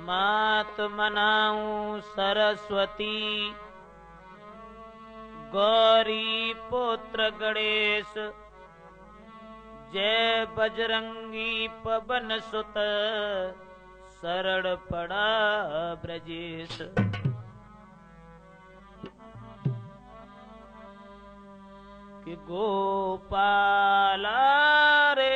मात मनाऊं सरस्वती, गौरी पुत्र गणेश, जय बजरंगी पवन सुत, शरण पड़ा ब्रजेश। कि गोपाला रे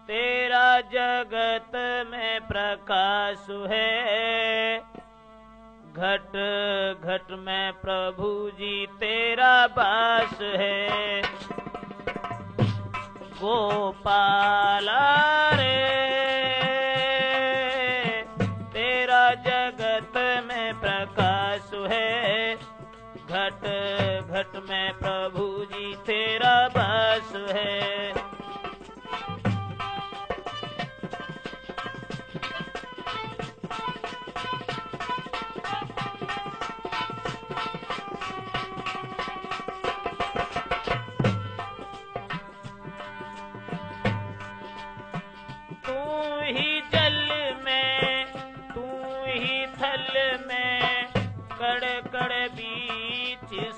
तेरा जगत में प्रकाश है, घट घट में प्रभु जी तेरा वास है। गोपाला रे तेरा जगत में प्रकाश है, घट घट में प्रभु जी तेरा वास है।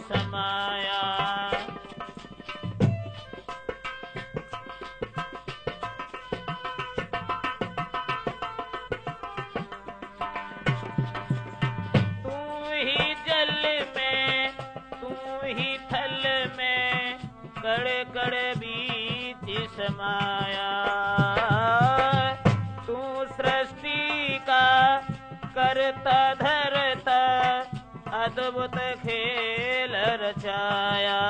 समाया तू ही जल में, तू ही थल में, कड़ कड़ बीच समाया। तू सृष्टि का करता धरता, अद्भुत खेल रचाया।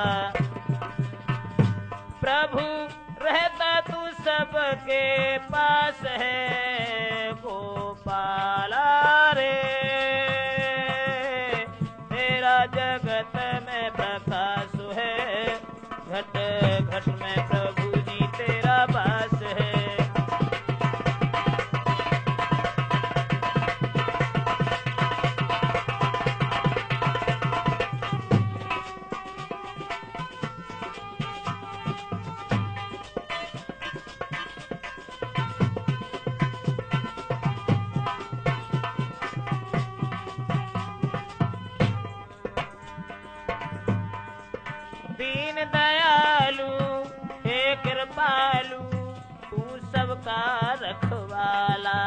प्रभु रहता तू सबके पास है, गोपाला रे तेरा जगत में प्रकाश है, घट घट में प्रभु जी तेरा वास है। दीन दयालु हे कृपालु, तू सबका रखवाला।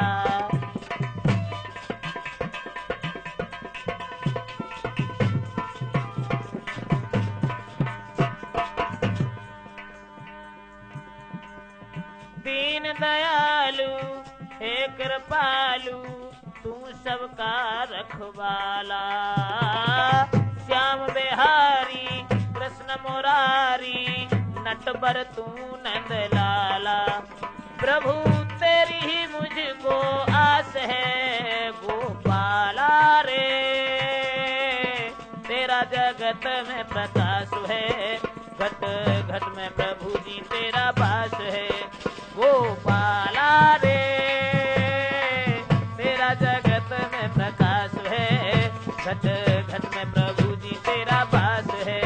दीन दयालु हे कृपालु, तू सबका रखवाला। श्याम बिहारी कृष्ण मुरारी, नटवर तू नंद लाला। प्रभु तेरी ही मुझको आस है, गोपाला रे तेरा जगत में प्रकाश है, घट घट में प्रभु जी तेरा वास है। गोपाला रे तेरा जगत में प्रकाश है, घट घट में प्रभु जी तेरा वास है।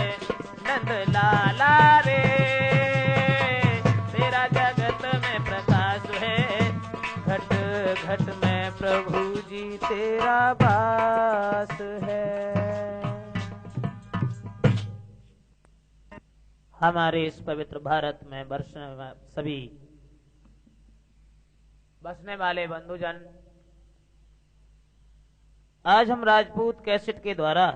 नंद लाला रे तेरा जगत में प्रकाश है, घट घट में प्रभु जी तेरा वास है। हमारे इस पवित्र भारत में सभी बसने वाले बंधुजन, आज हम राजपूत कैसेट के द्वारा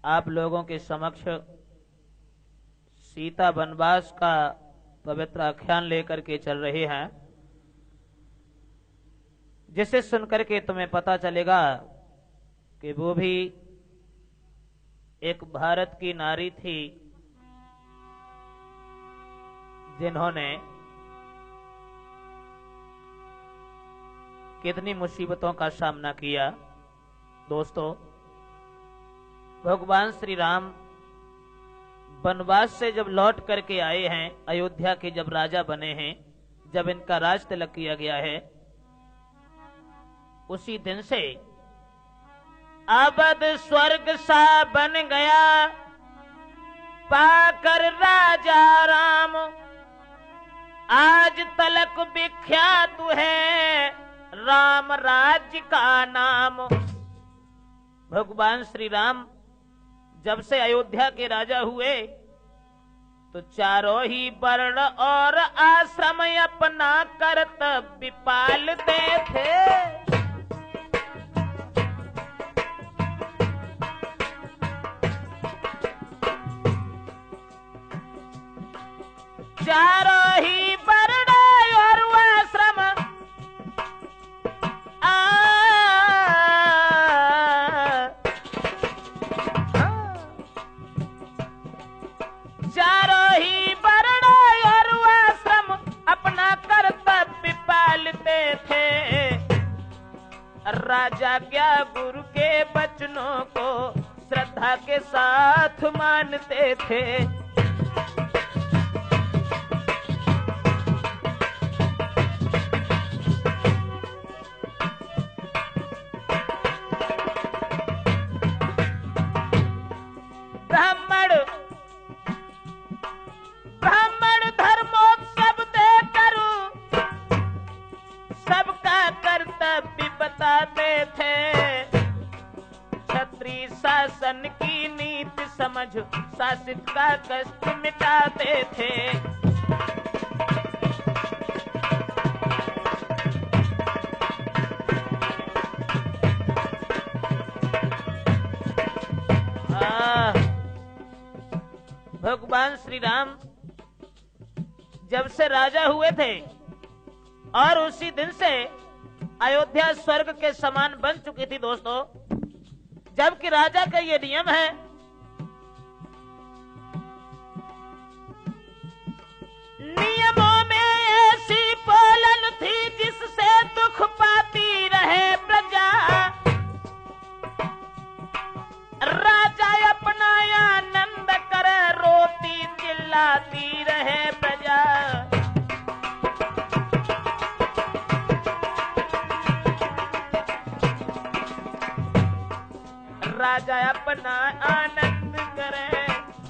आप लोगों के समक्ष सीता वनवास का पवित्र आख्यान लेकर के चल रहे हैं, जिसे सुनकर के तुम्हें पता चलेगा कि वो भी एक भारत की नारी थी, जिन्होंने कितनी मुसीबतों का सामना किया। दोस्तों, भगवान श्री राम वनवास से जब लौट करके आए हैं, अयोध्या के जब राजा बने हैं, जब इनका राज तिलक किया गया है, उसी दिन से अवध स्वर्ग सा बन गया, पाकर राजा राम आज तलक विख्यात है राम राज्य का नाम। भगवान श्री राम जब से अयोध्या के राजा हुए तो चारों ही वर्ण और आश्रम अपना कर्तव्य पालते थे। चारों ही वर्ण और आश्रम चारों ही वर्ण और आश्रम अपना कर्तव्य पालते थे। राजा क्या गुरु के वचनों को श्रद्धा के साथ मानते थे। ब्राह्मण धर्मोत्सव देकर सबका कर्तव्य बताते थे। क्षत्रिय शासन की नीति समझ शासित का कष्ट मिटाते थे। भगवान श्री राम जब से राजा हुए थे और उसी दिन से अयोध्या स्वर्ग के समान बन चुकी थी दोस्तों। जबकि राजा का ये नियम है नियमों में ऐसी बोलन थी जिससे दुख पाती रहे प्रजा। राजा अपना आनंद करे रोती चिल्लाती रहे प्रजा। राजा अपना आनंद करे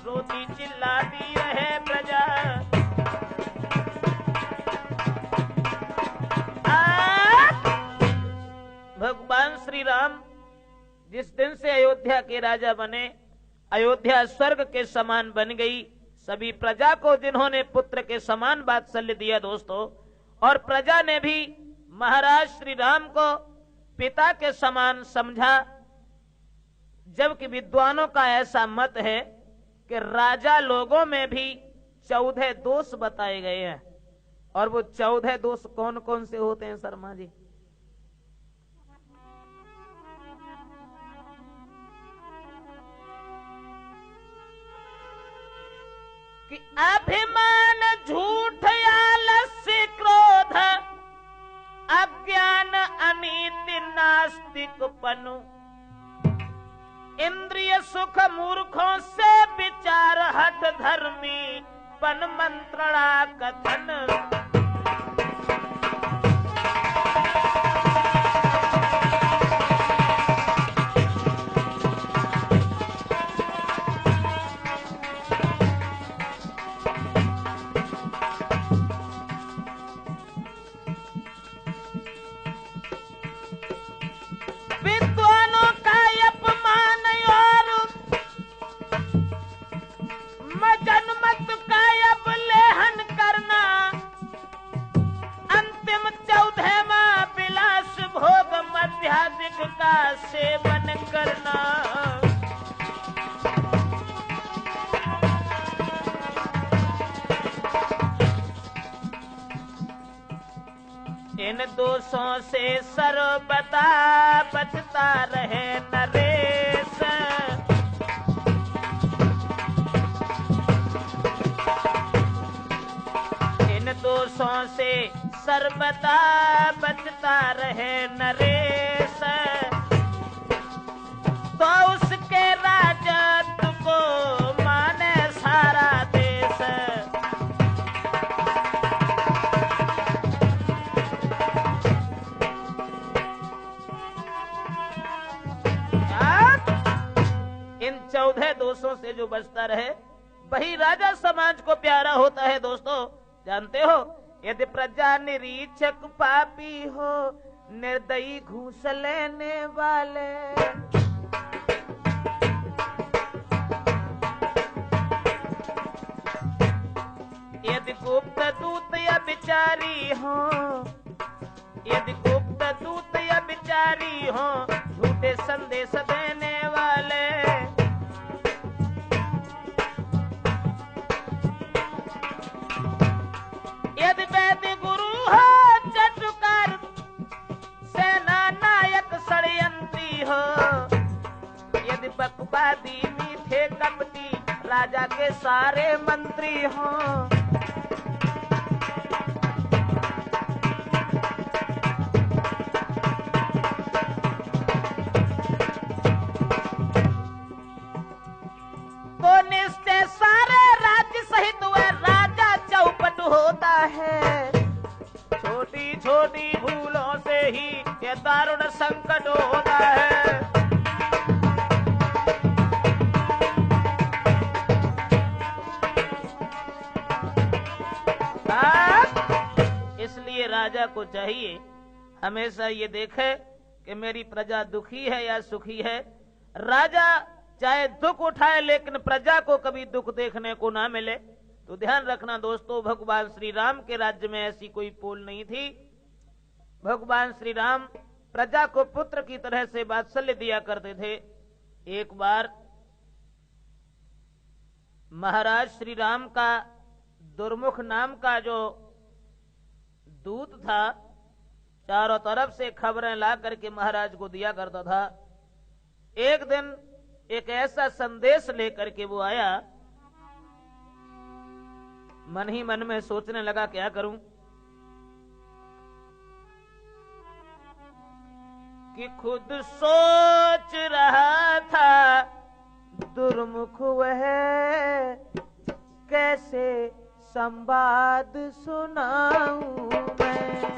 रोती चिल्लाती रहे प्रजा। भगवान श्री राम जिस दिन से अयोध्या के राजा बने, अयोध्या स्वर्ग के समान बन गई। सभी प्रजा को जिन्होंने पुत्र के समान वात्सल्य दिया दोस्तों, और प्रजा ने भी महाराज श्री राम को पिता के समान समझा। जबकि विद्वानों का ऐसा मत है कि राजा लोगों में भी 14 दोष बताए गए हैं। और वो 14 दोष कौन कौन से होते हैं शर्मा जी? कि अभिमान, झूठ, आलस्य, क्रोध, अज्ञान, अनीति, नास्तिकपनु, इंद्रिय सुख, मूर्खों से विचार, हठ धर्मी पन, मंत्रणा कथन। विद्वानों का अपमान और जनमत का अवलेहन करना, अंतिम 14वां विलास भोग मध्याधिक का सेवन करना। इन दोषों से सर्वदा बचता रहे नरेश। इन दोषों से सर्वदा बचता रहे नरेश। तो उसके राजत्व को माने सारा देश। इन 14 दोषों से जो बचता रहे वही राजा समाज को प्यारा होता है दोस्तों। जानते हो यदि प्रजा निरीक्षक पापी हो, निर्दयी घूस लेने वाले, यदि गुप्त दूत या बिचारी हो, यदि गुप्त दूत या बिचारी हो, झूठे संदेश देने वाले, यदि वैद्य गुरु हो चटुकार, सेना नायक षड्यंत्री हो, यदि बकवादी मीठे कपटी राजा के सारे मंत्री हो, तो निश्चय सारे राज्य सहित वह राजा चौपट होता है। छोटी छोटी भूलों से ही ये दारुण संकट होता है। इसलिए राजा को चाहिए हमेशा ये देखे कि मेरी प्रजा दुखी है या सुखी है। राजा चाहे दुख उठाए लेकिन प्रजा को कभी दुख देखने को ना मिले। तो ध्यान रखना दोस्तों, भगवान श्री राम के राज्य में ऐसी कोई पोल नहीं थी। भगवान श्री राम प्रजा को पुत्र की तरह से वात्सल्य दिया करते थे। एक बार महाराज श्री राम का दुर्मुख नाम का जो दूत था, चारों तरफ से खबरें ला करके महाराज को दिया करता था। एक दिन एक ऐसा संदेश लेकर के वो आया, मन ही मन में सोचने लगा क्या करूं, कि खुद सोच रहा था दुर्मुख वह कैसे संवाद सुनाऊं मैं।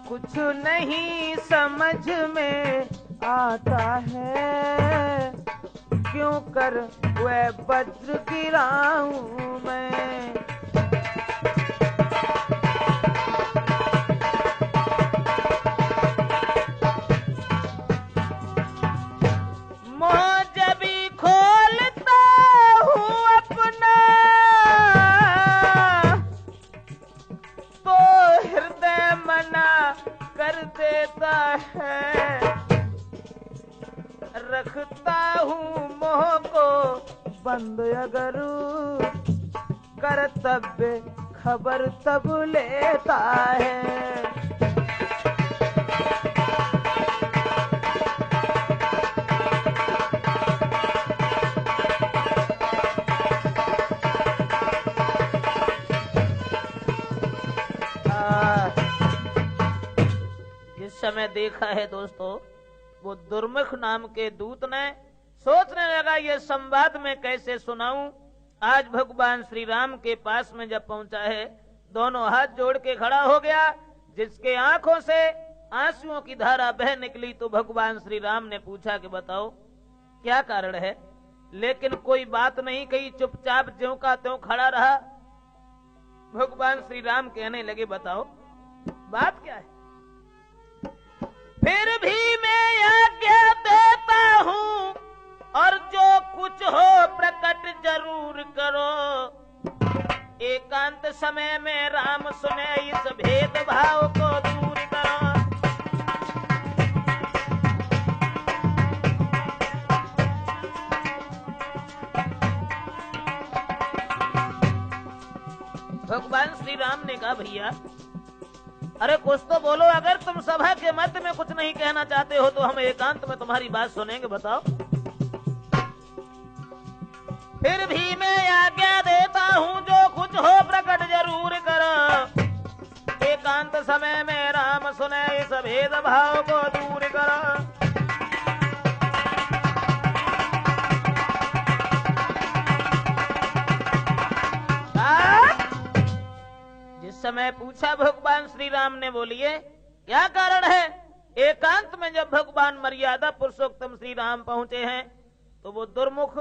कुछ नहीं समझ में आता है, क्यों कर वह वज्र गिराऊं मैं। मोह जभी खोलता हूँ अपना, तो हृदय मना कर देता है। रखता हूँ मोह को बंद अगर, कर्तव्य खबर तब लेता है। जिस समय देखा है दोस्तों, वो दुर्मुख नाम के दूत ने सोचने लगा ये संवाद में कैसे सुनाऊं। आज भगवान श्री राम के पास में जब पहुंचा है, दोनों हाथ जोड़ के खड़ा हो गया। जिसके आंखों से आंसुओं की धारा बह निकली, तो भगवान श्री राम ने पूछा कि बताओ क्या कारण है। लेकिन कोई बात नहीं कही, चुपचाप ज्यों का त्यों खड़ा रहा। भगवान श्री राम कहने लगे बताओ बात क्या है। फिर भी मैं आज्ञा देता हूँ, और जो कुछ हो प्रकट जरूर करो। एकांत समय में राम सुने, इस भेदभाव को दूर करो। भगवान श्री राम ने कहा भैया अरे कुछ तो बोलो, अगर तुम सभा के मध्य में कुछ नहीं कहना चाहते हो तो हम एकांत में तुम्हारी बात सुनेंगे, बताओ। फिर भी मैं आज्ञा देता हूँ, जो कुछ हो प्रकट जरूर करो। एकांत समय में राम सुने, इस भेदभाव को दूर करो। जिस समय पूछा भगवान श्री राम ने, बोलिए क्या कारण है। एकांत में जब भगवान मर्यादा पुरुषोत्तम श्री राम पहुंचे हैं तो वो दुर्मुख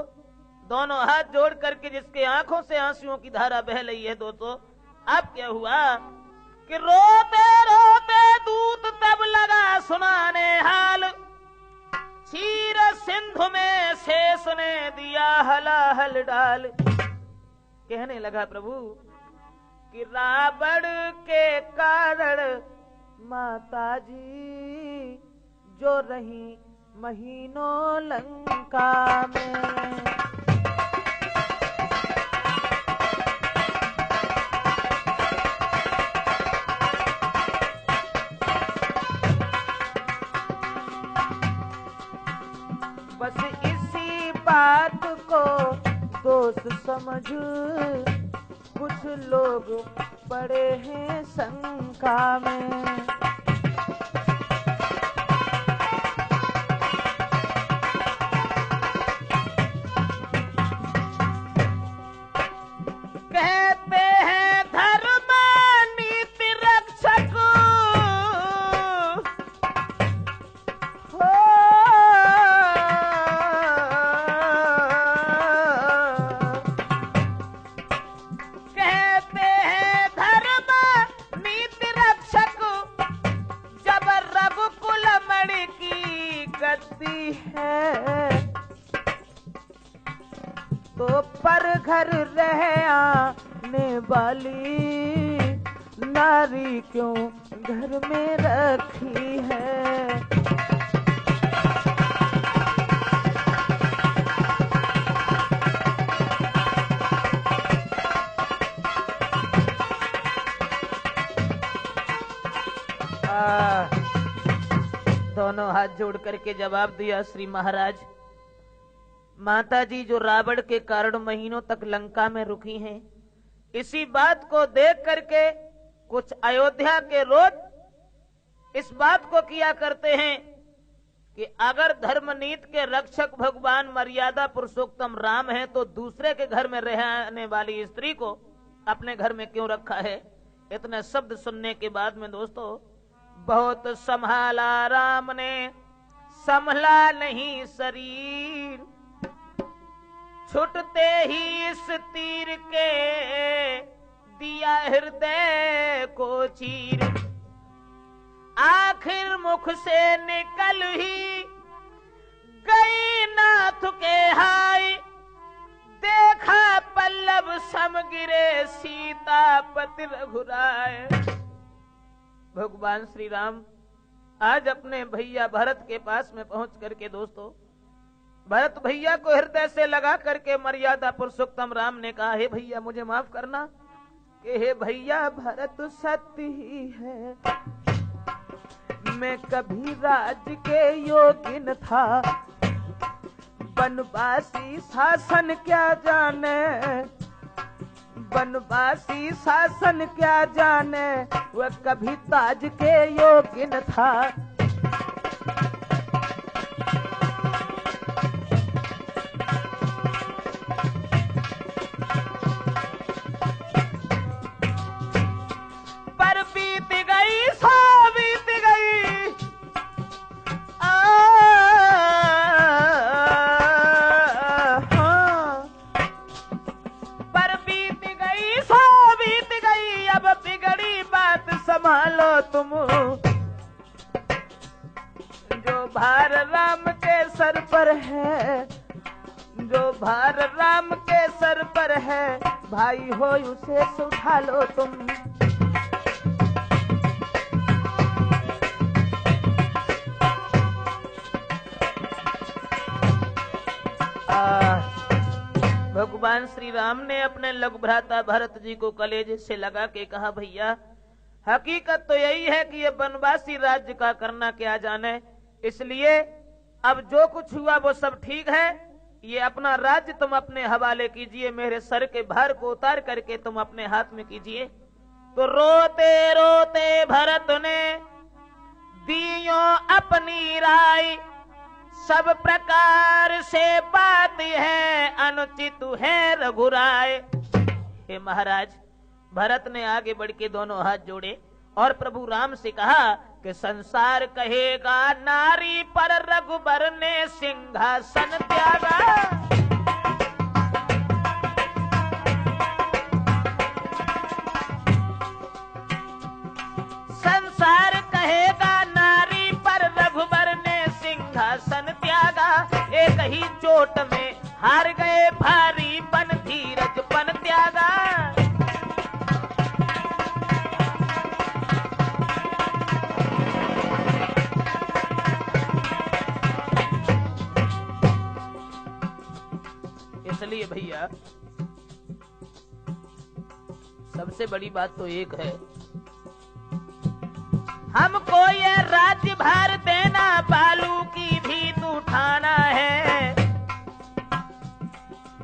दोनों हाथ जोड़ करके, जिसके आंखों से आंसुओं की धारा बह रही है दोस्तों, अब क्या हुआ कि रोते रोते दूत तब लगा सुनाने हाल, क्षीर सिंधु में शेष ने दिया हलाहल डाल। कहने लगा प्रभु कि रावण के कारण माता जी जो रही महीनों लंका में, बस इसी बात को दोष समझ कुछ लोग पड़े हैं शंका में। कहते हैं धर्म नीति रक्षक हो, कहते हैं धर्म नीति रक्षक, जब रघुकुल मणि की गद्दी है तो पर घर रह आने वाली नारी क्यों घर में रखी है। दोनों हाथ जोड़ करके जवाब दिया, श्री महाराज, माता जी जो रावण के कारण महीनों तक लंका में रुकी हैं, इसी बात को देख करके कुछ अयोध्या के रोज इस बात को किया करते हैं कि अगर धर्मनीति के रक्षक भगवान मर्यादा पुरुषोत्तम राम है तो दूसरे के घर में रहने वाली स्त्री को अपने घर में क्यों रखा है। इतने शब्द सुनने के बाद में दोस्तों बहुत संभाला राम ने, संभला नहीं शरीर, छुटते ही इस तीर के दिया हृदय को चीर। आखिर मुख से निकल ही गई नाथ के हाय, देखा पल्लव सम गिरे सीतापति रघुराय। भगवान श्री राम आज अपने भैया भरत के पास में पहुंच करके दोस्तों, भरत भैया को हृदय से लगा करके मर्यादा पुरुषोत्तम राम ने कहा, हे भैया मुझे माफ करना कि हे भैया भरत सत्य ही है, मैं कभी राज के योग्य न था, बनवासी शासन क्या जाने, बनवासी शासन क्या जाने, वह कभी ताज के योग्य न था। पर बीत गई सो बीत गई, पर बीत गई सो बीत गई, अब बिगड़ी बात संभालो तुम, जो भार राम के सर पर है, जो भार राम के सर पर है, भाई हो उसे उठा लो तुम। भगवान श्री राम ने अपने लघु भ्राता भरत जी को कलेजे से लगा के कहा, भैया हकीकत तो यही है कि ये बनवासी राज्य का करना क्या जाने, इसलिए अब जो कुछ हुआ वो सब ठीक है, ये अपना राज्य तुम अपने हवाले कीजिए, मेरे सर के भार को उतार करके तुम अपने हाथ में कीजिए। तो रोते रोते भरत ने दियो अपनी राय, सब प्रकार से बात है अनुचित है रघुराय। हे महाराज, भरत ने आगे बढ़ के दोनों हाथ जोड़े और प्रभु राम से कहा कि संसार कहेगा नारी पर रघुबर ने सिंहासन त्यागा। संसार कहेगा नारी पर रघुबर ने सिंहासन त्यागा। एक ही चोट में हार गए भारी पन धीरज पन त्यागा। इसलिए भैया सबसे बड़ी बात तो एक है, हमको ये राज्य भार देना, बालू की भीत उठाना है।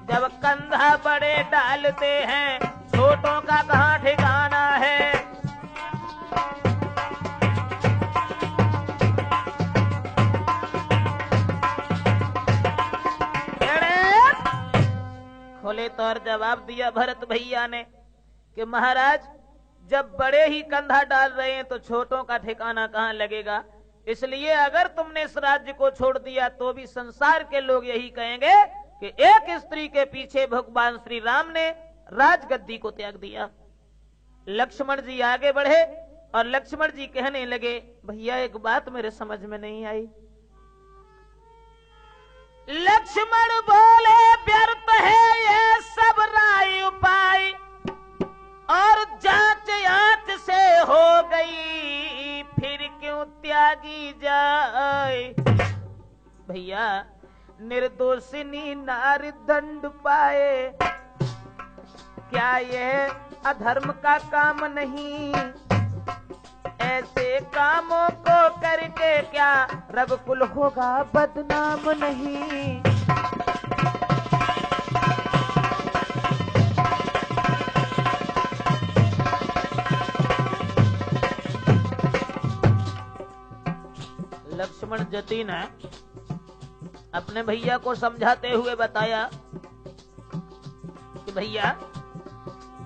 जब कंधा बड़े डालते हैं, छोटों का कहाँ ठिकाना है। खोले तौर जवाब दिया भरत भैया ने कि महाराज जब बड़े ही कंधा डाल रहे हैं तो छोटों का ठिकाना कहाँ लगेगा। इसलिए अगर तुमने इस राज्य को छोड़ दिया तो भी संसार के लोग यही कहेंगे कि एक स्त्री के पीछे भगवान श्री राम ने राजगद्दी को त्याग दिया। लक्ष्मण जी आगे बढ़े और लक्ष्मण जी कहने लगे, भैया एक बात मेरे समझ में नहीं आई। लक्ष्मण बोले, व्यर्थ है ये सब राय उपाय, और जांच आंच से हो गई, फिर क्यों त्यागी जाए। भैया निर्दोषिनी नारी दंड पाए, क्या ये अधर्म का काम नहीं। ऐसे कामों को करके क्या रघुकुल होगा बदनाम नहीं। लक्ष्मण जति ने अपने भैया को समझाते हुए बताया कि भैया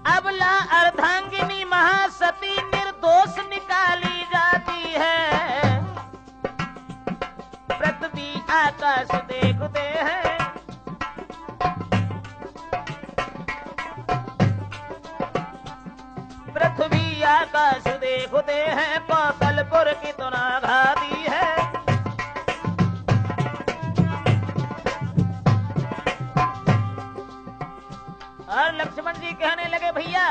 अबला अर्धांगिनी महासती निर्दोष निकाली जाती है। पृथ्वी आकाश देखते हैं, पृथ्वी आकाश देखते हैं, कौशलपुर कितना घाती है। और लक्ष्मण जी कहने लगे, भैया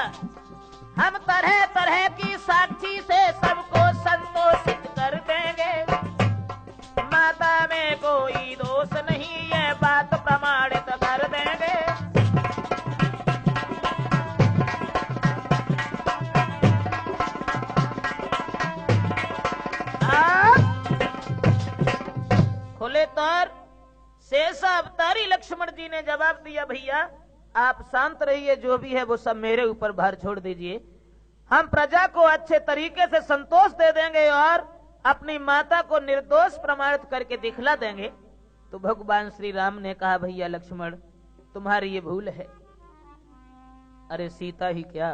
हम तरह तरह की साक्षी से सबको संतोषित कर देंगे। माता में कोई दोष नहीं, ये बात प्रमाणित कर देंगे। खुले तौर शेष अवतारी लक्ष्मण जी ने जवाब दिया, भैया आप शांत रहिए, जो भी है वो सब मेरे ऊपर भार छोड़ दीजिए। हम प्रजा को अच्छे तरीके से संतोष दे देंगे और अपनी माता को निर्दोष प्रमाणित करके दिखला देंगे। तो भगवान श्री राम ने कहा, भैया लक्ष्मण तुम्हारी ये भूल है। अरे सीता ही क्या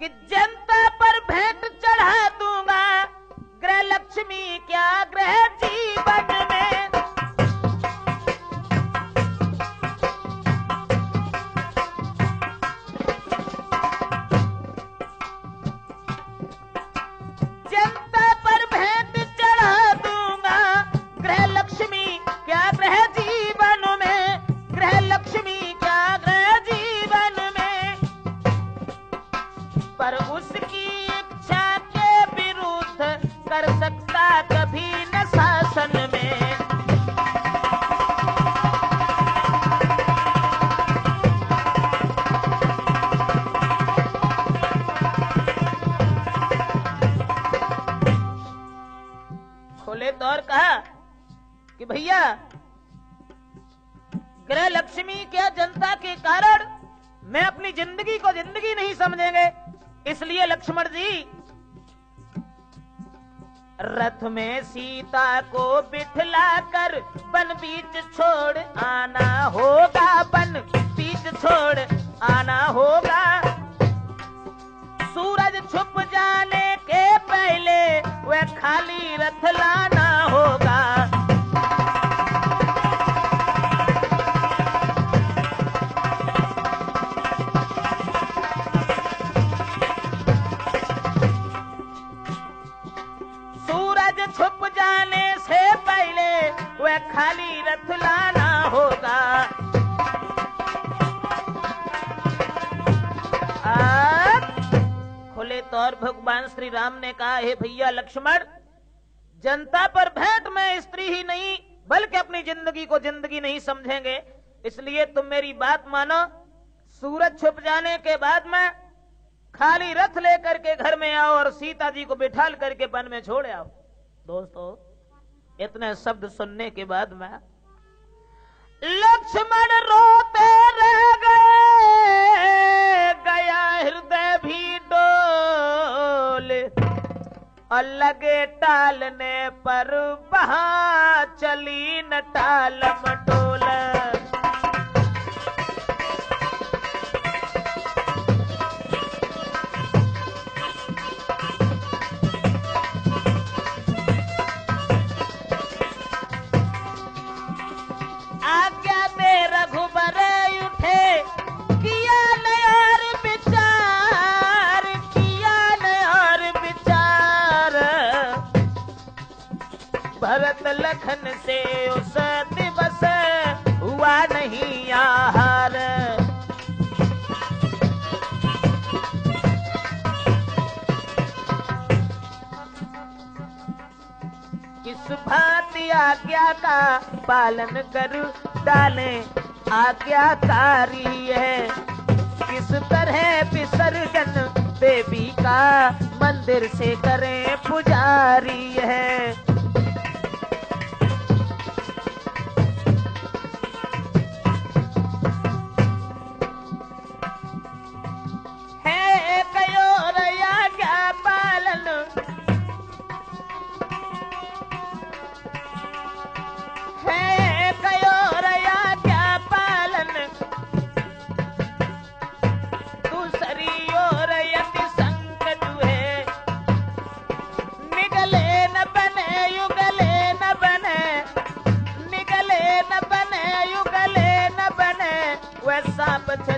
कि जनता पर भेंट चढ़ा दूंगा, गृह लक्ष्मी क्या गृह जीवन में। पर उसकी इच्छा के विरुद्ध कर सकता कभी न शासन में। खोले तौर कहा कि भैया गृह लक्ष्मी क्या जनता के कारण मैं अपनी जिंदगी को जिंदगी नहीं समझेंगे। इसलिए लक्ष्मण जी रथ में सीता को बिठला कर वन बीच छोड़ आना होगा, वन बीच छोड़ आना होगा। सूरज छुप जाने के पहले खाली रथ लाना होगा। खुले तौर भगवान श्री राम ने कहा, हे भैया लक्ष्मण, जनता पर भेंट में स्त्री ही नहीं बल्कि अपनी जिंदगी को जिंदगी नहीं समझेंगे, इसलिए तुम मेरी बात मानो। सूरज छुप जाने के बाद में खाली रथ लेकर के घर में आओ और सीता जी को बिठाल करके वन में छोड़ आओ। दोस्तों, इतने शब्द सुनने के बाद में लक्ष्मण रोते रह गया हृदय भी डोल, और लगे टालने पर वहां चली न टाल मटोल। आज्ञा दे रघुबर उठे, किया न और विचार, किया न और विचार। भरत लखन से उस दिवस हुआ नहीं आहार। किस भांति आज्ञा का पालन कर डाले आज्ञाकारी है, किस तरह विसर्जन देवी का मंदिर से करें पुजारी है।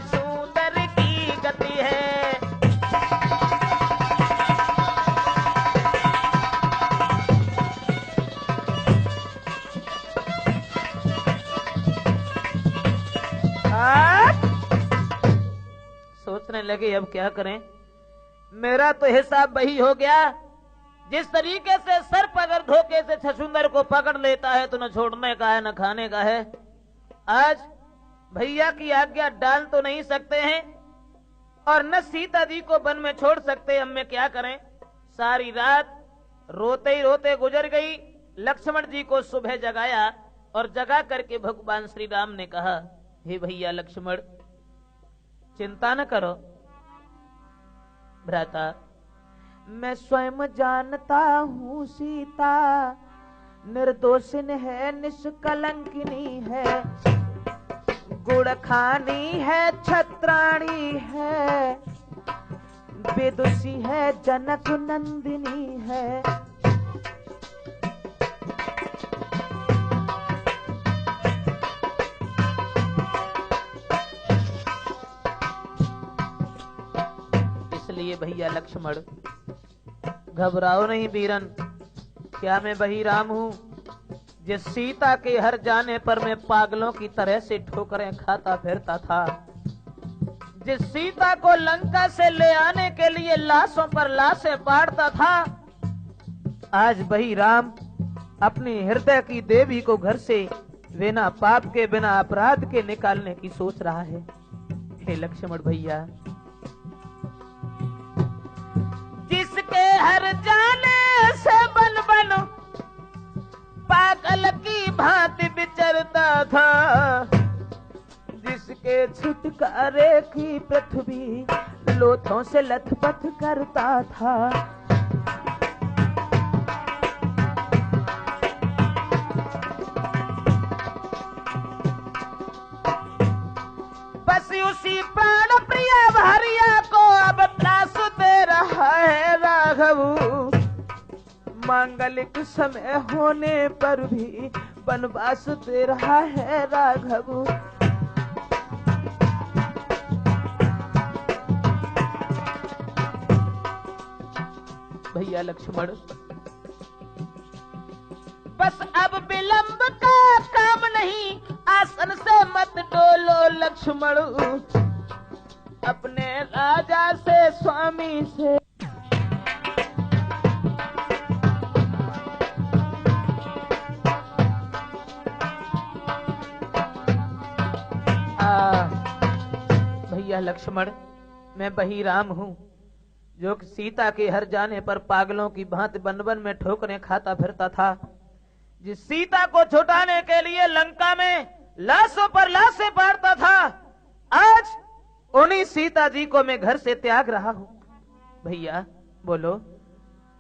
सुंदर की गति है। सोचने लगे अब क्या करें, मेरा तो हिसाब वही हो गया, जिस तरीके से सर्प अगर धोखे से छछूंदर को पकड़ लेता है तो न छोड़ने का है न खाने का है। आज भैया की आज्ञा डाल तो नहीं सकते हैं और न सीता जी को वन में छोड़ सकते, हम में क्या करें। सारी रात रोते ही रोते गुजर गई। लक्ष्मण जी को सुबह जगाया और जगा करके भगवान श्री राम ने कहा, हे भैया लक्ष्मण, चिंता न करो भ्राता, मैं स्वयं जानता हूँ सीता निर्दोषिन है, निष्कलंकिनी है, गुड़ खानी है, छत्राणी है, विदुषी है, जनक नंदिनी है। इसलिए भैया लक्ष्मण घबराओ नहीं वीरन, क्या मैं वही राम हूँ जिस सीता के हर जाने पर मैं पागलों की तरह से ठोकरें खाता फिरता था, जिस सीता को लंका से ले आने के लिए लाशों पर लाशें बांटता था, आज वही राम अपनी हृदय की देवी को घर से बिना पाप के बिना अपराध के निकालने की सोच रहा है। हे लक्ष्मण भैया, जिसके हर जाने से बन बन पागल की भांति विचरता था, जिसके छुटकारे की पृथ्वी लोथों से लथपथ करता था, बस उसी प्राण प्रिय भारिया को अब त्रास दे रहा है राघव। मांगलिक समय होने पर भी वनवास दे रहा है राघव। भैया लक्ष्मण, बस अब विलंब का काम नहीं, आसन से मत डोलो लक्ष्मण, अपने राजा से स्वामी से। भैया लक्ष्मण, मैं वही राम हूँ जो कि सीता के हर जाने पर पागलों की भांति वन वन में ठोकरें खाता फिरता था, जिस सीता को छुटाने के लिए लंका में लाशों पर लाशें पाड़ता था। आज उन्हीं सीता जी को मैं घर से त्याग रहा हूँ। भैया बोलो,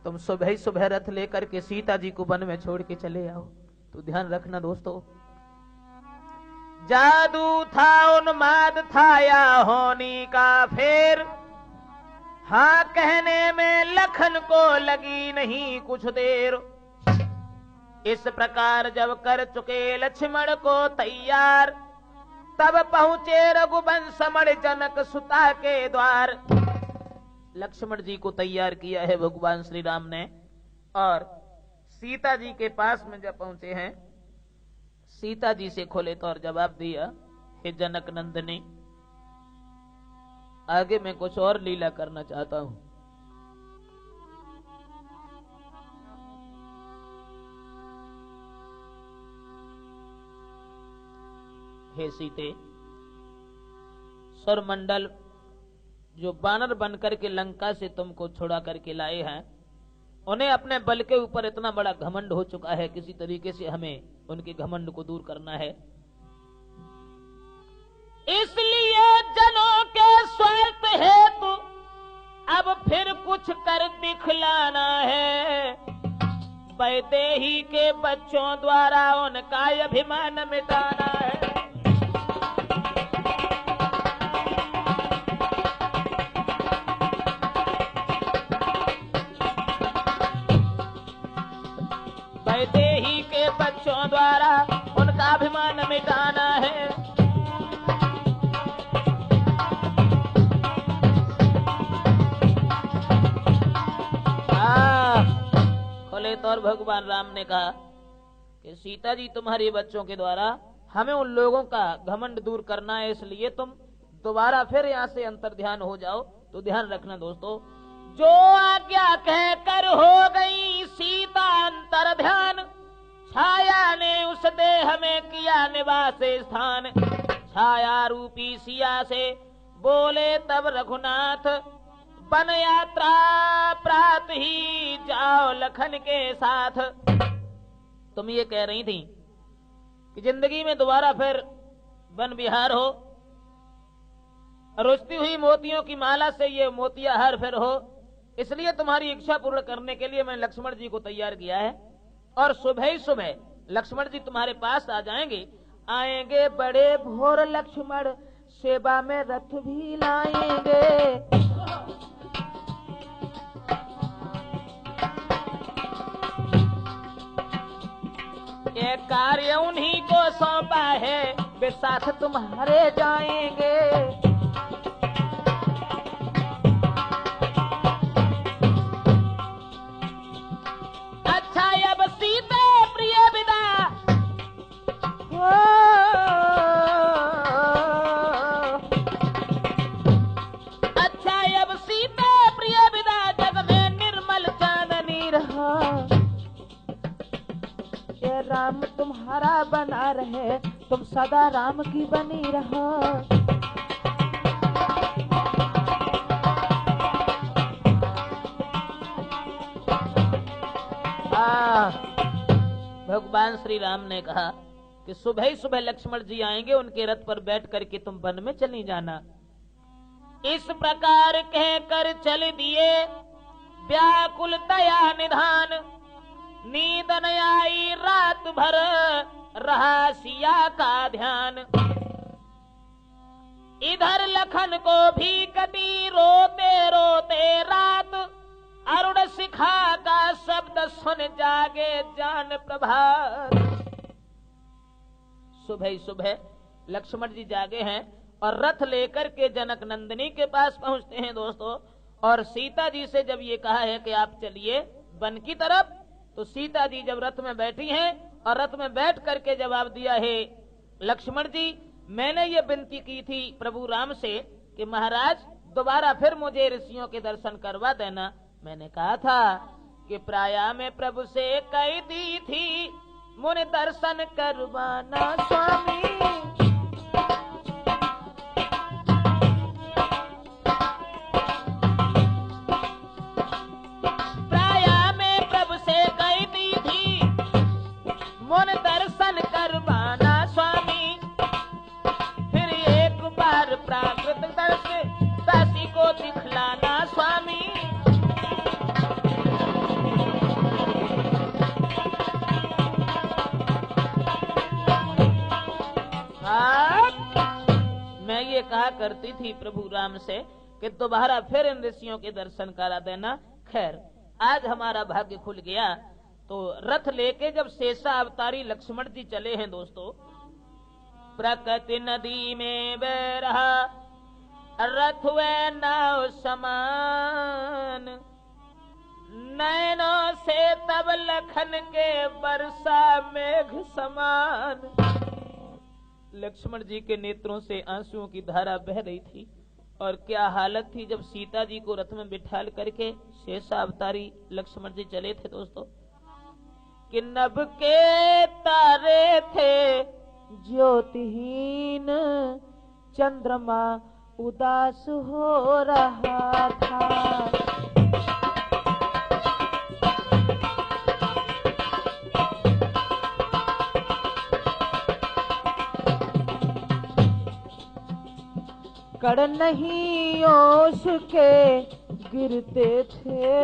तुम सुबह ही सुबह रथ लेकर के सीता जी को वन में छोड़ के चले आओ। तो ध्यान रखना दोस्तों, जादू था उन्माद था या होनी का फेर, हाँ कहने में लखन को लगी नहीं कुछ देर। इस प्रकार जब कर चुके लक्ष्मण को तैयार, तब पहुंचे रघुवंश मण जनक सुता के द्वार। लक्ष्मण जी को तैयार किया है भगवान श्री राम ने, और सीता जी के पास में जब पहुंचे हैं, सीता जी से खोले तो और जवाब दिया, हे जनक नंदनी, आगे मैं कुछ और लीला करना चाहता हूं। हे सीते, स्वरमंडल जो बानर बनकर के लंका से तुमको छुड़ा करके लाए हैं, उन्हें अपने बल के ऊपर इतना बड़ा घमंड हो चुका है, किसी तरीके से हमें उनके घमंड को दूर करना है। इसलिए जनों के स्वार्थ हेतु अब फिर कुछ कर दिखलाना है, वैदेही के बच्चों द्वारा उनका अभिमान मिटाना है। वैदेही के बच्चों द्वारा उनका अभिमान मिटाना है। खोले तो और भगवान राम ने कहा कि सीता जी, तुम्हारे बच्चों के द्वारा हमें उन लोगों का घमंड दूर करना है, इसलिए तुम दोबारा फिर यहाँ से अंतर्ध्यान हो जाओ। तो ध्यान रखना दोस्तों, जो आज्ञा कहकर हो गई सीता अंतर ध्यान, छाया ने उस देह में किया निवास स्थान। छाया रूपी सिया से बोले तब रघुनाथ, वन यात्रा प्रात ही जाओ लखन के साथ। तुम ये कह रही थी कि जिंदगी में दोबारा फिर वन विहार हो, रुचती हुई मोतियों की माला से ये मोतियाहार फिर हो, इसलिए तुम्हारी इच्छा पूर्ण करने के लिए मैंने लक्ष्मण जी को तैयार किया है, और सुबह ही सुबह लक्ष्मण जी तुम्हारे पास आ जाएंगे। आएंगे बड़े भोर लक्ष्मण, सेवा में रथ भी लाएंगे। ये कार्य उन्हीं को सौंपा है, वे साथ तुम्हारे जाएंगे। अच्छा अब सीता प्रिय विदा, अच्छा अब सीता प्रिय विदा, जग में निर्मल चांदनी रहा। ये राम तुम्हारा बना रहे, तुम सदा राम की बनी रहो। भगवान श्री राम ने कहा कि सुबह ही सुबह लक्ष्मण जी आएंगे, उनके रथ पर बैठ करके तुम वन में चली जाना। इस प्रकार कहकर चल दिए व्याकुल दया निधान। नींद न आई रात भर रहा सिया का ध्यान। इधर लखन को भी कटी रोते रोते रात। अरुण शिखा का शब्द सुन जागे जान प्रभात। सुबह ही सुबह लक्ष्मण जी जागे हैं और रथ लेकर के जनक नंदिनी के पास पहुंचते हैं दोस्तों। और सीता जी से जब ये कहा है कि आप चलिए वन की तरफ, तो सीता जी जब रथ में बैठी हैं और रथ में बैठ करके जवाब दिया है, लक्ष्मण जी मैंने ये विनती की थी प्रभु राम से कि महाराज दोबारा फिर मुझे ऋषियों के दर्शन करवा देना। मैंने कहा था कि प्राया में प्रभु से कही दी थी मुझे दर्शन करवाना स्वामी। प्राया में प्रभु से कही दी थी मुझे दर्शन करवाना स्वामी। फिर एक बार प्राकृत दर्शन दासी को दिखलाना स्वामी। मैं ये कहा करती थी प्रभु राम से कि दोबारा फिर इन ऋषियों के दर्शन करा देना। खैर आज हमारा भाग्य खुल गया। तो रथ लेके जब शेषा अवतारी लक्ष्मण जी चले हैं दोस्तों, प्रकृति नदी में बह रहा रथ व नाव समान, नैनों से तब लखन के बरसा मेघ समान। लक्ष्मण जी के नेत्रों से आंसुओं की धारा बह रही थी। और क्या हालत थी जब सीता जी को रथ में बिठाल करके शेषा अवतारी लक्ष्मण जी चले थे दोस्तों, कि नभ के तारे थे ज्योतिहीन, चंद्रमा उदास हो रहा था। कड़ नहीं ओस के गिरते थे,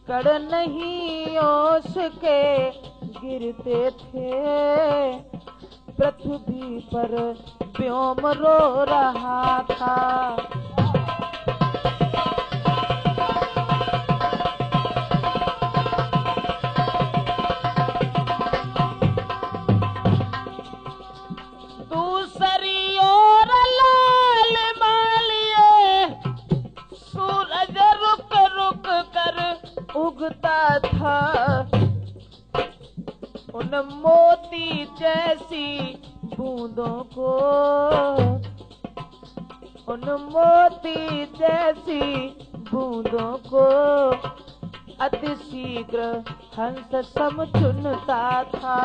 कड़ नहीं ओस के गिरते थे, पृथ्वी पर व्योम रो रहा था। दूसरी ओर लाल मालिए सूरज रुक रुक कर उगता था, उन मोती जैसी बूंदों को, उन मोती जैसी बूंदों को अति शीघ्र हंस सम चुनता था।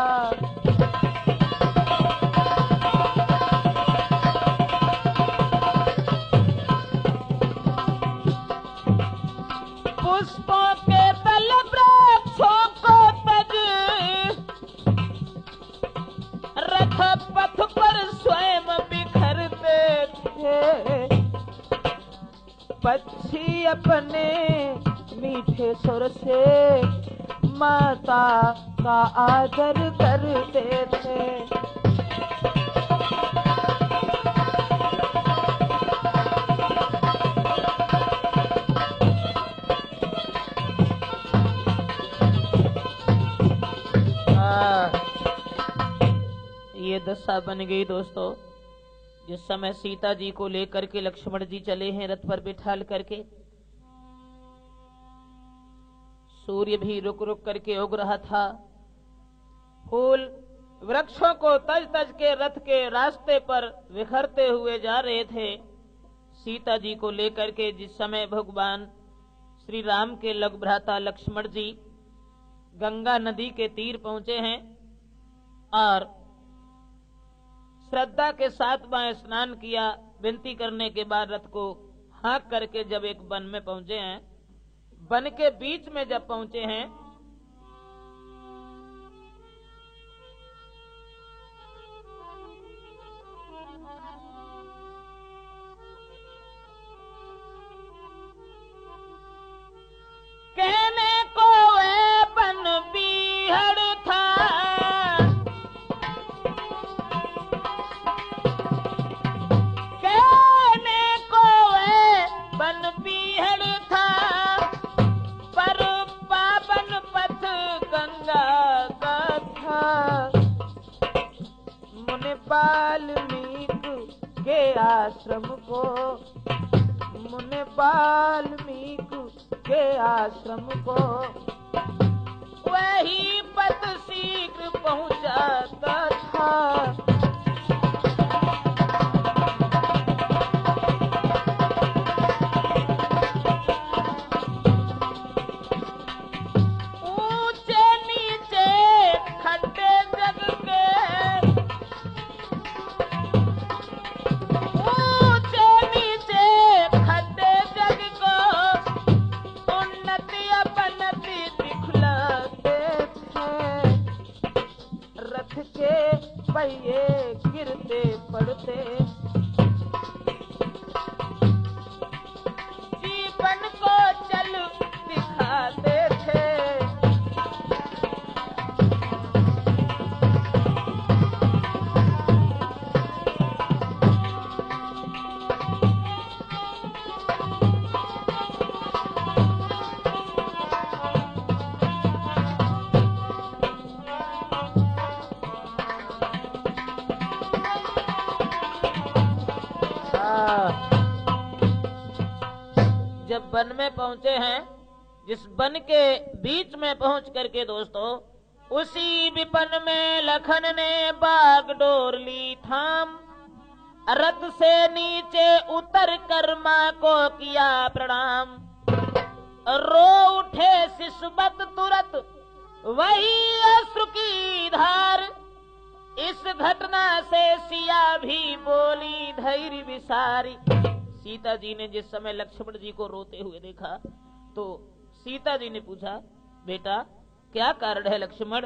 पुष्पों के तल वृक्षों को तज, रथ पथ पर स्वयं बिखरते थे, पक्षी अपने मीठे सुर से माता का आदर करते थे। ये दशा बन गई दोस्तों जिस समय सीता जी को लेकर के लक्ष्मण जी चले हैं रथ पर बिठाल करके। सूर्य भी रुक रुक करके उग रहा था, फूल वृक्षों को तज तज के रथ के रास्ते पर बिखरते हुए जा रहे थे। सीता जी को लेकर के जिस समय भगवान श्री राम के लग भ्राता लक्ष्मण जी गंगा नदी के तीर पहुंचे हैं और श्रद्धा के साथ वहां स्नान किया, विनती करने के बाद रथ को हाँक करके जब एक वन में पहुंचे हैं, वन के बीच में जब पहुंचे हैं कहने को वह बन बीहड़ था, कहने को वह बन बीहड़ था, पर पावन पथ गंगा का था। मुनि वाल्मीकि के आश्रम को, मुनि वाल्मीकि के आश्रम को, वही पद शीघ्र पहुंचाता था। ऊंचे नीचे खड्डे जग के, ऊंचे नीचे खड्डे जग को, उन्नति अपनति दिखलाते थे। रथ के पहिए गिरते पड़ते, जीवन को चल दिखाते थे। जब वन में पहुंचे हैं, जिस वन के बीच में पहुंच करके दोस्तों, उसी विपन में लखन ने बागडोर ली थाम। रथ से नीचे उतर कर मां को किया प्रणाम। रो उठे शिशुवत तुरत वही अश्रु की धार। इस घटना से सिया भी बोली धैर्य विसारी। सीता जी ने जिस समय लक्ष्मण जी को रोते हुए देखा तो सीता जी ने पूछा, बेटा क्या कारण है लक्ष्मण?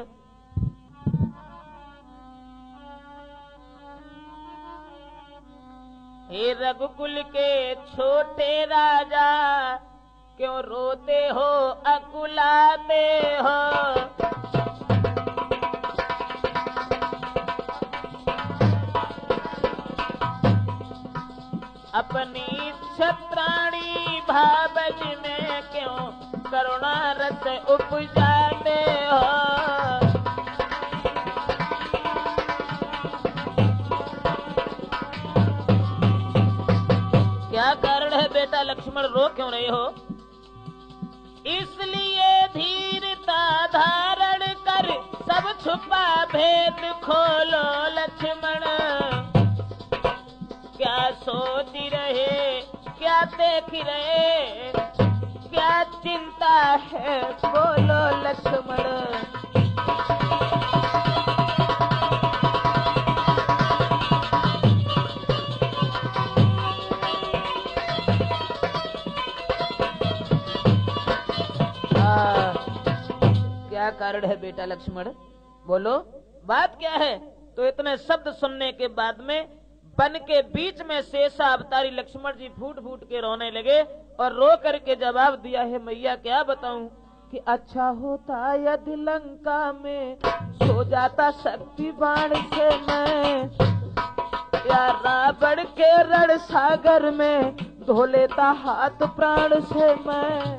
हे रघुकुल के छोटे राजा, क्यों रोते हो अकुलाते हो? अपनी छत्राणी भावज में क्यों करुणा रस उपजाते हो? क्या कारण है बेटा लक्ष्मण, रो क्यों रहे हो? इसलिए धीरता धारण कर सब छुपा भेद खोलो लक्ष्मण। क्या सोच रहे, क्या देख रहे, क्या चिंता है, बोलो लक्ष्मण। क्या कारण है बेटा लक्ष्मण, बोलो बात क्या है? तो इतने शब्द सुनने के बाद में वन के बीच में शेषा अवतारी लक्ष्मण जी फूट फूट के रोने लगे और रो करके जवाब दिया, है मैया क्या बताऊं कि अच्छा होता यदि लंका में सो जाता शक्ति बाण से मैं, या रावण के रण सागर में धो लेता हाथ प्राण से मैं।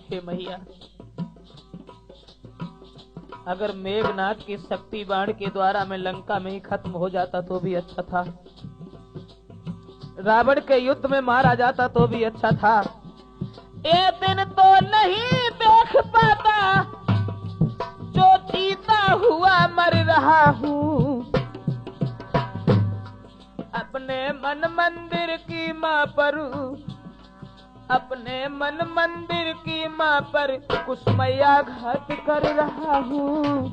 हे मैया, अगर मेघनाथ की शक्ति बाण के द्वारा मैं लंका में ही खत्म हो जाता तो भी अच्छा था, रावण के युद्ध में मारा जाता तो भी अच्छा था। ये दिन तो नहीं देख पाता जो जीता हुआ मर रहा हूँ। अपने मन मंदिर की माँ पर, अपने मन मंदिर की माँ पर कुसमैया घात कर रहा हूँ।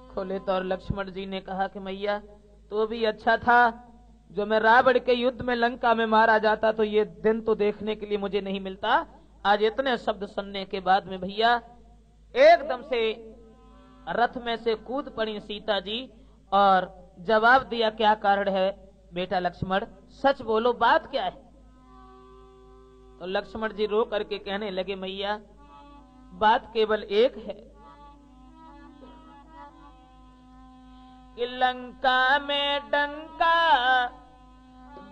खोले तो और लक्ष्मण जी ने कहा कि मैया तो भी अच्छा था जो मैं रावण के युद्ध में लंका में मारा जाता, तो ये दिन तो देखने के लिए मुझे नहीं मिलता। आज इतने शब्द सुनने के बाद में भैया एकदम से रथ में से कूद पड़ी सीता जी और जवाब दिया, क्या कारण है बेटा लक्ष्मण, सच बोलो बात क्या है? तो लक्ष्मण जी रो करके कहने लगे, मैया बात केवल एक है कि लंका में डंका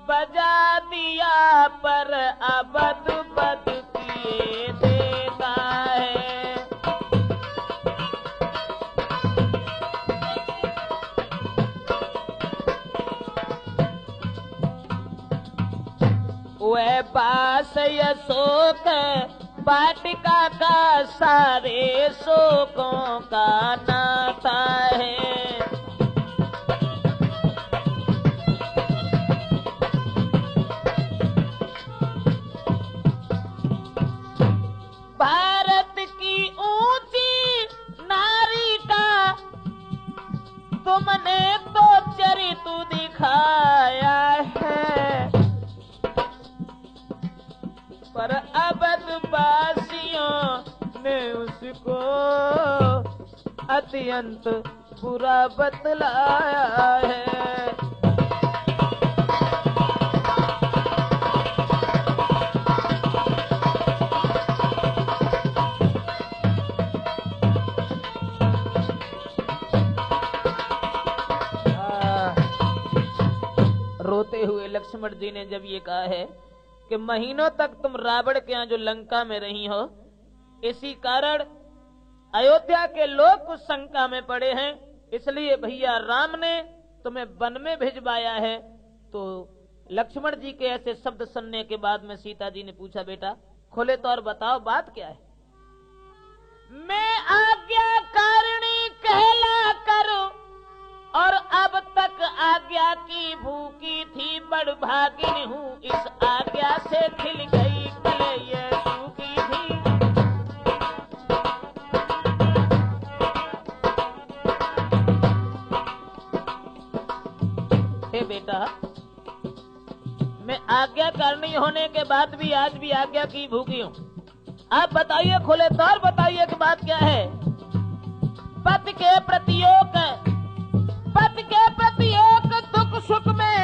बजा दिया पर अबद बद किए देता है। वह बास अशोक वाटिका का सारे शोकों का नाता है। भारत की ऊंची नारी का तुमने तो चरित्र दिखाया है, पर अवधवासियों ने उसको अत्यंत बुरा बतलाया है। रोते हुए लक्ष्मण जी ने जब ये कहा है कि महीनों तक तुम रावण के यहाँ जो लंका में रही हो, इसी कारण अयोध्या के लोग कुछ शंका में पड़े हैं, इसलिए भैया राम ने तुम्हें वन में भिजवाया है। तो लक्ष्मण जी के ऐसे शब्द सुनने के बाद में सीता जी ने पूछा, बेटा खोले तो और बताओ बात क्या है। मैं आज्ञाकारिणी कहला करो और अब तक आज्ञा की भूखी थी, बड़ भागिन हूँ इस आज्ञा से खिल गई कले ये सूखी थी। हे बेटा, मैं आज्ञाकारिणी होने के बाद भी आज भी आज्ञा की भूखी हूँ। आप बताइए, खोले तो और बताइए कि बात क्या है। पति के प्रतियोग दुख सुख में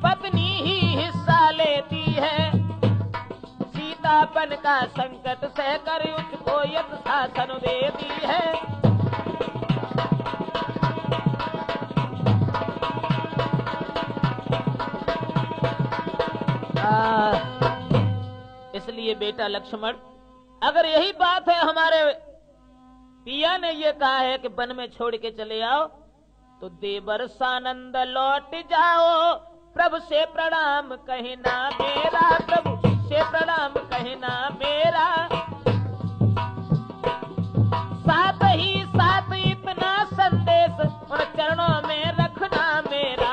पत्नी ही हिस्सा लेती है। सीतापन का संकट सहकर उसको यथ शासन देती है। इसलिए बेटा लक्ष्मण, अगर यही बात है, हमारे पिया ने ये कहा है कि वन में छोड़ के चले आओ, तो देवर सानंद लौट जाओ। प्रभु से प्रणाम कहना मेरा, प्रभु से प्रणाम कहना मेरा। साथ ही साथ इतना संदेश उन चरणों में रखना मेरा।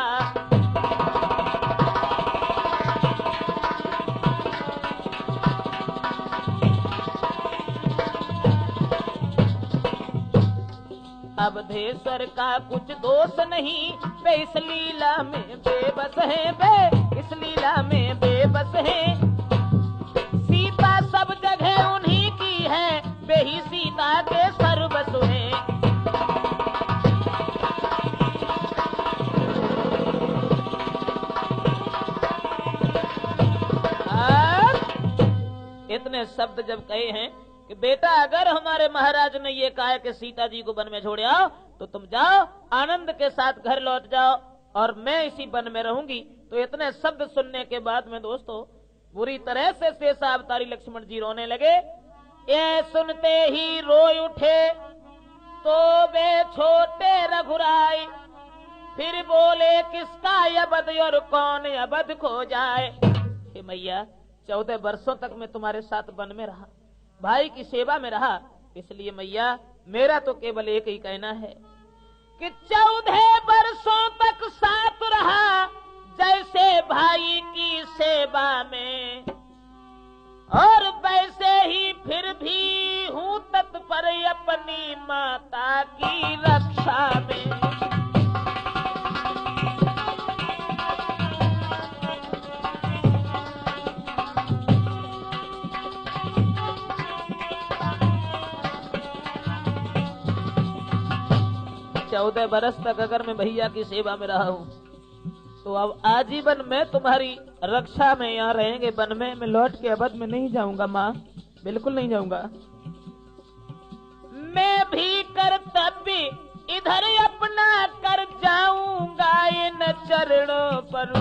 अवधेश्वर का कुछ दोष नहीं, वे इस लीला में बेबस है, वे इस लीला में बेबस है। सीता सब जगह उन्हीं की है, वे ही सीता के सर्वस्व हैं। इतने शब्द जब कहे हैं कि बेटा अगर हमारे महाराज ने ये कहा है कि सीता जी को वन में छोड़ आओ, तो तुम जाओ आनंद के साथ घर लौट जाओ और मैं इसी वन में रहूंगी। तो इतने शब्द सुनने के बाद में दोस्तों बुरी तरह से शेषावतारी लक्ष्मण जी रोने लगे। ये सुनते ही रोए उठे तो वे छोटे रघुराई, फिर बोले किसका अबध और कौन अबध खो जाए। हे मैया, 14 वर्षों तक मैं तुम्हारे साथ वन में रहा, भाई की सेवा में रहा, इसलिए मैया मेरा तो केवल एक ही कहना है कि 14 वर्षों तक साथ रहा जैसे भाई की सेवा में, और वैसे ही फिर भी हूँ तत्पर अपनी माता की रक्षा में। चौदह बरस तक अगर मैं भैया की सेवा में रहा हूँ, तो अब आजीवन में तुम्हारी रक्षा में यहाँ रहेंगे वन में। मैं लौट के अवध में नहीं जाऊंगा माँ, बिल्कुल नहीं जाऊंगा। मैं भी कर्तव्य इधर अपना कर जाऊंगा इन चरणों पर।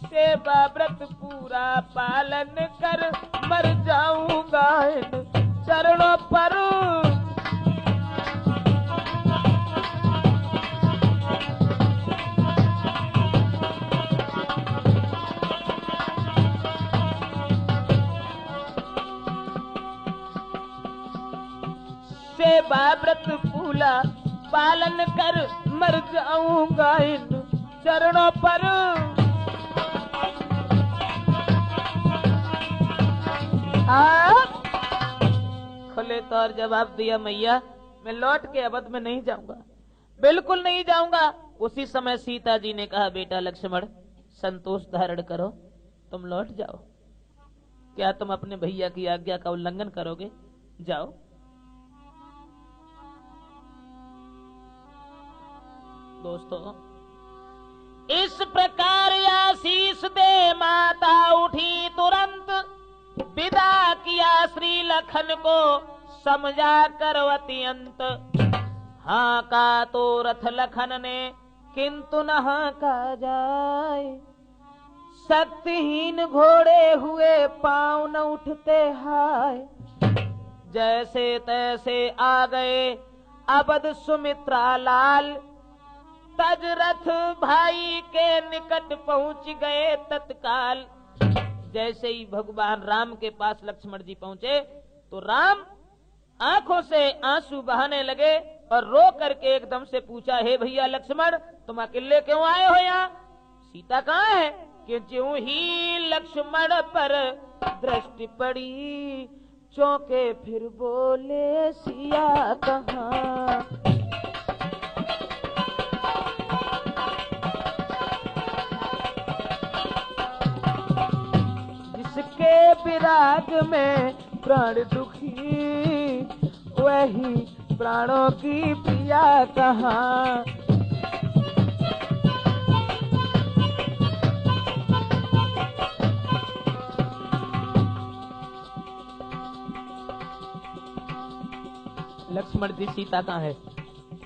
सेवा व्रत पूरा पालन कर, मर जाऊंगा इन चरणों पर। सेवा व्रत पूरा पालन कर, मर जाऊंगा इन चरणों पर। खुले तौर जवाब दिया, मैया मैं लौट के अवध में नहीं जाऊंगा, बिल्कुल नहीं जाऊंगा। उसी समय सीता जी ने कहा, बेटा लक्ष्मण संतोष धारण करो, तुम लौट जाओ। क्या तुम अपने भैया की आज्ञा का उल्लंघन करोगे? जाओ। दोस्तों, इस प्रकार आशीष दे माता उठी तुरंत, विदा किया श्री लखन को समझा करवती अंत। हाँ का तो रथ लखन ने, किंतु न हाँ का जाए। शक्तिहीन घोड़े हुए पांव न उठते हाय। जैसे तैसे आ गए अवध सुमित्रा लाल, तज रथ भाई के निकट पहुंच गए तत्काल। जैसे ही भगवान राम के पास लक्ष्मण जी पहुंचे तो राम आंखों से आंसू बहाने लगे और रो करके एकदम से पूछा, हे भैया लक्ष्मण तुम अकेले क्यों आए हो यहाँ? सीता कहाँ है? कि ज्यों ही लक्ष्मण पर दृष्टि पड़ी, चौंके फिर बोले सिया कहाँ। जिसके विराग में प्राण दुखी, वही प्राणों की प्रिया कहाँ। लक्ष्मण जी सीता कहाँ है?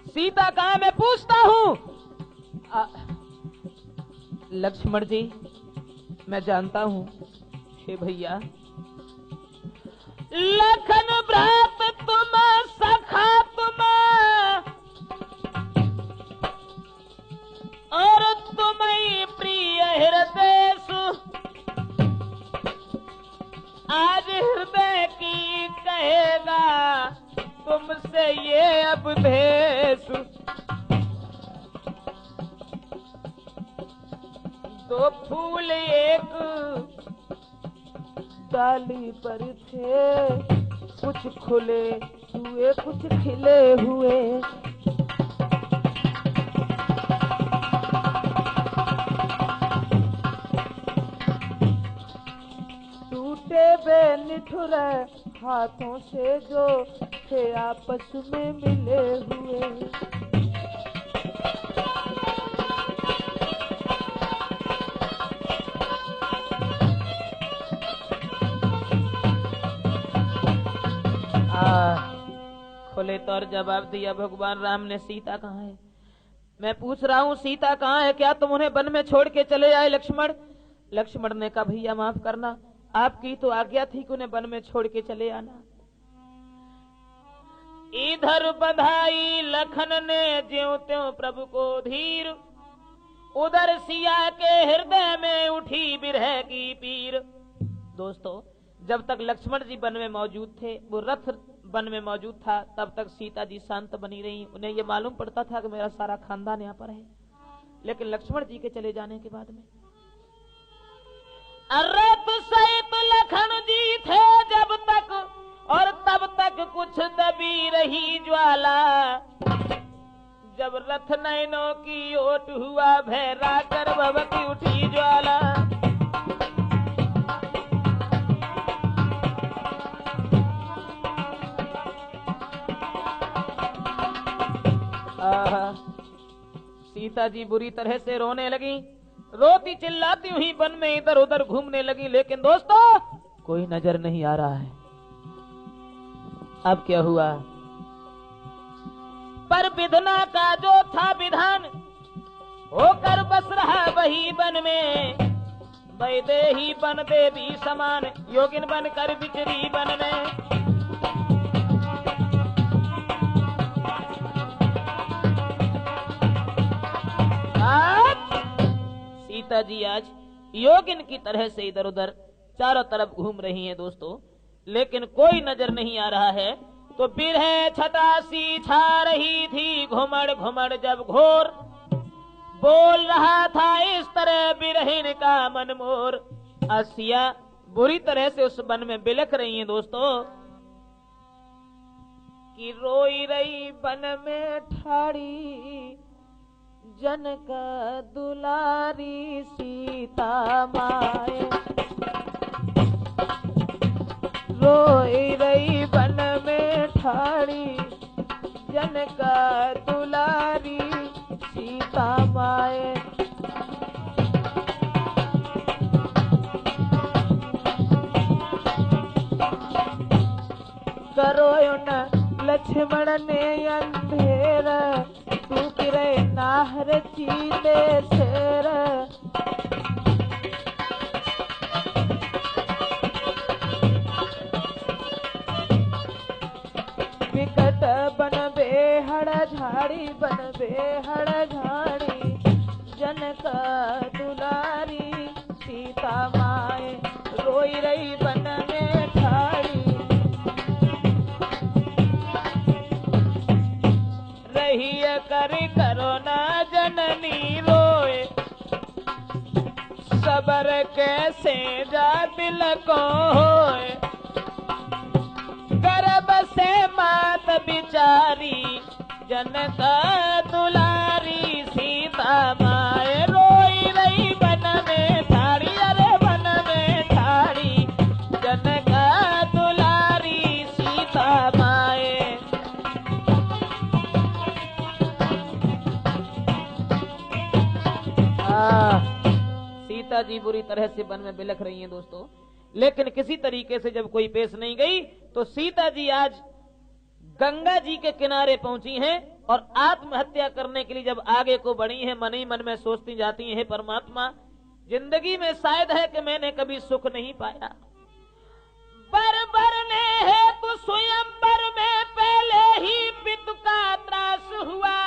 सीता कहाँ मैं पूछता हूँ। लक्ष्मण जी मैं जानता हूँ हे भैया, लखन भ्रात तुम सखा तुम, और तुम ही प्रिय हृदय सु। आज हृदय की कहेगा तुमसे ये अब भेसु। दो फूल एक डाली पर थे, कुछ खुले हुए कुछ खिले हुए। टूटे बे निठुर हाथों से जो थे आपस में मिले हुए। खुले तौर जवाब दिया भगवान राम ने, सीता कहाँ है? मैं पूछ रहा हूँ सीता कहाँ है? क्या तुम उन्हें वन में छोड़ के चले आए लक्ष्मण? लक्ष्मण ने कहा, भैया माफ करना, आपकी तो आज्ञा थी कि उन्हें वन में छोड़ के चले आना। इधर बधाई लखन ने ज्यों त्यों प्रभु को धीर, उधर सिया के हृदय में उठी बिरह की पीर। दोस्तों, जब तक लक्ष्मण जी वन में मौजूद थे, वो रथ वन में मौजूद था, तब तक सीता जी शांत बनी रही। उन्हें ये मालूम पड़ता था कि मेरा सारा खानदान यहाँ पर है। लेकिन लक्ष्मण जी के चले जाने के बाद में रथ सहित लखन जी थे जब तक, और तब तक कुछ दबी रही ज्वाला। जब रथ नैनों की ओट हुआ भैरा कर भवती उठी ज्वाला। सीता जी बुरी तरह से रोने लगी, रोती चिल्लाती हुई वन में इधर उधर घूमने लगी। लेकिन दोस्तों, कोई नजर नहीं आ रहा है। अब क्या हुआ? पर विधना का जो था विधान, होकर बस रहा वही वन में। वैदेही बन देवी समान, योगिन बन कर बिचरी बन में। सीता जी आज योगिन की तरह से इधर उधर चारों तरफ घूम रही हैं दोस्तों, लेकिन कोई नजर नहीं आ रहा है। तो बिरह छटा सी छा रही थी, घुमड़ घुमड़ जब घोर, बोल रहा था इस तरह बिरहिन का मन मोर। असिया बुरी तरह से उस वन में बिलख रही हैं दोस्तों, कि रोई रही वन में ठाड़ी, जनक दुलारी सीता माए। रोई रही वन में ठाड़ी, जनक दुलारी सीता माए। करो न लक्ष्मण ने अंधेर, तू किरे नाहर चीते शेर। विकट बन बेहड़ झाड़ी, बन बेहड़ झाड़ी, जनक दुलारी सीता माए। रोई रही बन में ठाड़ी, रही कर करो ना जननी रोए, सबर कैसे जा दिल को होए। गर्भ से मात बिचारी, जनक दुलारी सीता माए। रोई रही वन में ठाड़ी, अरे वन में ठाड़ी, जनक दुलारी सीता माए। सीता जी बुरी तरह से वन में बिलख रही हैं दोस्तों, लेकिन किसी तरीके से जब कोई पेश नहीं गई तो सीता जी आज गंगा जी के किनारे पहुंची हैं और आत्महत्या करने के लिए जब आगे को बढ़ी हैं, मन ही मन में सोचती जाती हैं, परमात्मा जिंदगी में शायद है कि मैंने कभी सुख नहीं पाया। बर बरने है तो स्वयंवर में पहले ही पितु का त्रास हुआ,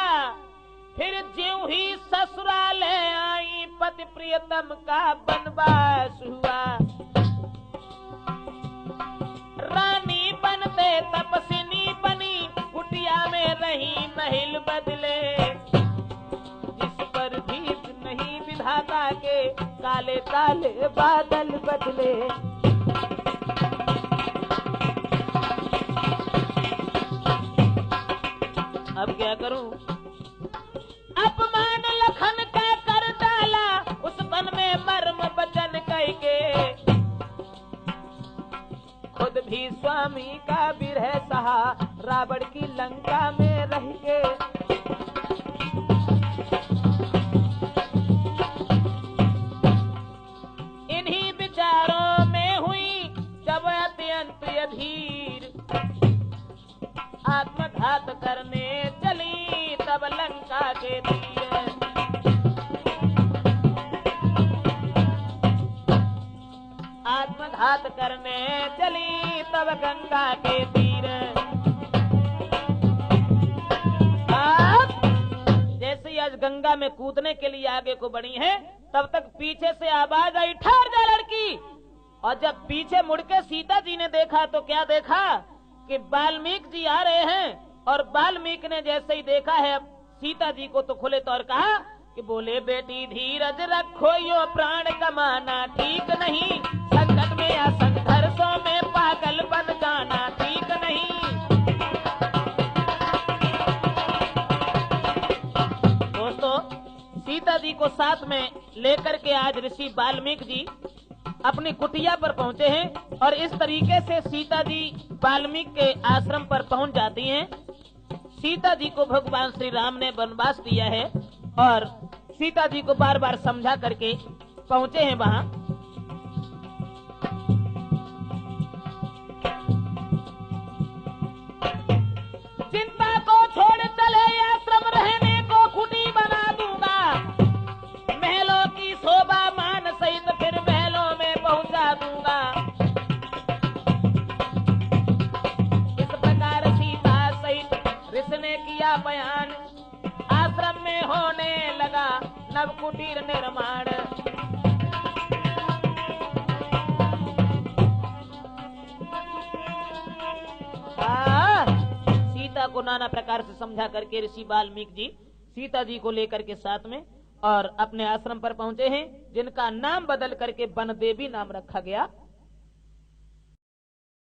फिर ज्यों ही ससुराल आई पति प्रियतम का बनवास हुआ। रानी बनते तपस्विनी बनी, कुटिया में रही महिल बदले, जिस पर भी नहीं विधाता के काले काले बादल बदले। अब क्या करूं? अपमान लखन का कर डाला, उस वन में मर्म बचन कह के, खुद भी स्वामी का विरह सहा, रावण की लंका में रह के। इन्हीं विचारों में हुई जब अत्यंत अधीर, आत्मघात करने चली तब लंका के तीर। आत्मघात करने चली तब गंगा के तीर। जैसे ही आज गंगा में कूदने के लिए आगे को बढ़ी है, तब तक पीछे से आवाज आई, ठहर जा लड़की। और जब पीछे मुड़ के सीता जी ने देखा तो क्या देखा कि वाल्मीकि जी आ रहे हैं। और वाल्मीकि ने जैसे ही देखा है सीता जी को तो खुले तौर कहा कि बोले बेटी धीरज रखो, यो प्राण कमाना ठीक नहीं, संकट में या संघर्षों में पागल बन जाना ठीक नहीं। दोस्तों, सीता जी को साथ में लेकर के आज ऋषि वाल्मीकि जी अपनी कुटिया पर पहुंचे हैं और इस तरीके से सीता जी वाल्मीकि के आश्रम पर पहुंच जाती हैं। सीता जी को भगवान श्री राम ने वनवास दिया है और सीता जी को बार बार समझा करके पहुंचे हैं वहां। चिंता को छोड़ चले आश्रम, रहने को कुटी बना दूंगा, महलों की शोभा मान सहित फिर महलों अब कुटीर निर्माण। सीता को नाना प्रकार से समझा करके ऋषि वाल्मीकि जी सीता जी को लेकर के साथ में और अपने आश्रम पर पहुंचे हैं, जिनका नाम बदल करके वन देवी नाम रखा गया।